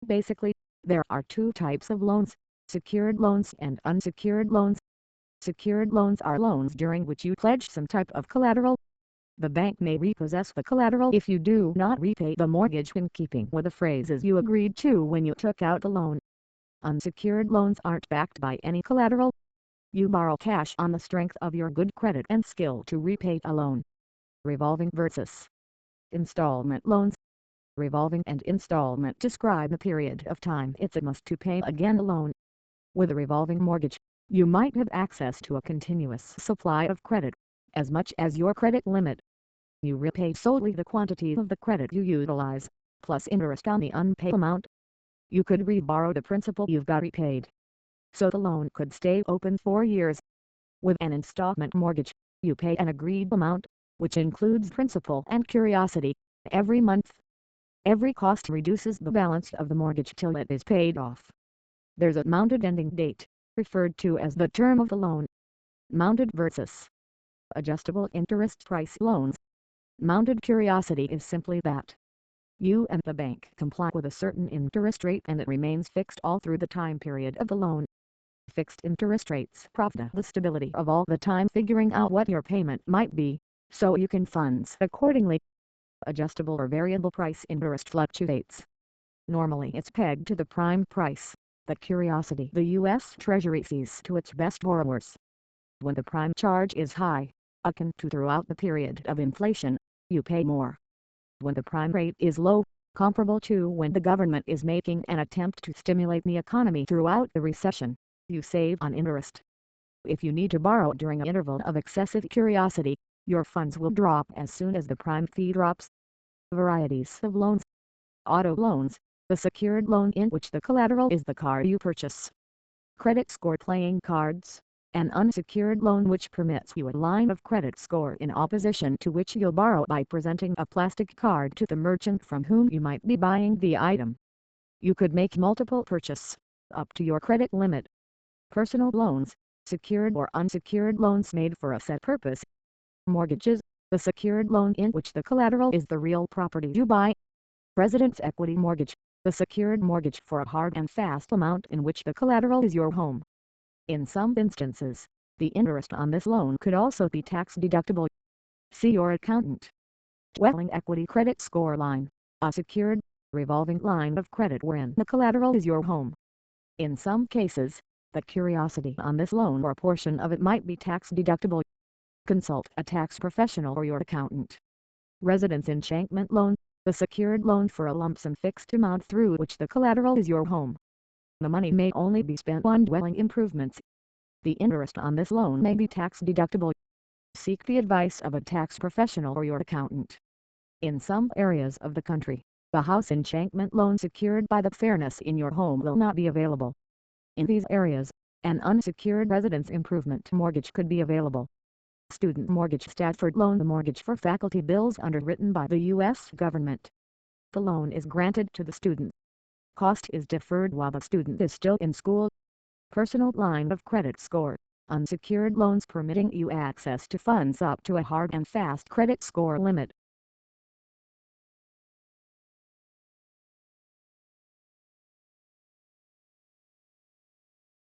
Basically, there are two types of loans: secured loans and unsecured loans. Secured loans are loans during which you pledge some type of collateral. The bank may repossess the collateral if you do not repay the mortgage in keeping with the phrases you agreed to when you took out the loan. Unsecured loans aren't backed by any collateral. You borrow cash on the strength of your good credit and skill to repay a loan. Revolving versus installment loans. Revolving and installment describe the period of time it's a must to pay again a loan. With a revolving mortgage, you might have access to a continuous supply of credit, as much as your credit limit. You repay solely the quantity of the credit you utilize, plus interest on the unpaid amount. You could re-borrow the principal you've got repaid, so the loan could stay open for years. With an installment mortgage, you pay an agreed amount, which includes principal and curiosity, every month. Every cost reduces the balance of the mortgage till it is paid off. There's a mounted ending date, referred to as the term of the loan. Mounted versus adjustable interest price loans. Mounted curiosity is simply that. You and the bank comply with a certain interest rate and it remains fixed all through the time period of the loan. Fixed interest rates provide the stability of all the time figuring out what your payment might be, so you can funds accordingly. Adjustable or variable price interest fluctuates. Normally it's pegged to the prime price, that curiosity the U.S. Treasury sees to its best borrowers. When the prime charge is high, akin to throughout the period of inflation, you pay more. When the prime rate is low, comparable to when the government is making an attempt to stimulate the economy throughout the recession, you save on interest. If you need to borrow during an interval of excessive curiosity, your funds will drop as soon as the prime fee drops. Varieties of loans. Auto loans, the secured loan in which the collateral is the car you purchase. Credit score playing cards, an unsecured loan which permits you a line of credit score in opposition to which you'll borrow by presenting a plastic card to the merchant from whom you might be buying the item. You could make multiple purchases, up to your credit limit. Personal loans, secured or unsecured loans made for a set purpose. Mortgages, the secured loan in which the collateral is the real property you buy. Residence equity mortgage, the secured mortgage for a hard and fast amount in which the collateral is your home. In some instances, the interest on this loan could also be tax deductible. See your accountant. Dwelling equity credit score line, a secured, revolving line of credit wherein the collateral is your home. In some cases, the curiosity on this loan or portion of it might be tax deductible. Consult a tax professional or your accountant. Residence enchantment loan, the secured loan for a lump sum fixed amount through which the collateral is your home. The money may only be spent on dwelling improvements. The interest on this loan may be tax deductible. Seek the advice of a tax professional or your accountant. In some areas of the country, the house enchantment loan secured by the fairness in your home will not be available. In these areas, an unsecured residence improvement mortgage could be available. Student mortgage Stafford loan, the mortgage for faculty bills underwritten by the U.S. government. The loan is granted to the student. Cost is deferred while the student is still in school. Personal line of credit score, unsecured loans permitting you access to funds up to a hard and fast credit score limit.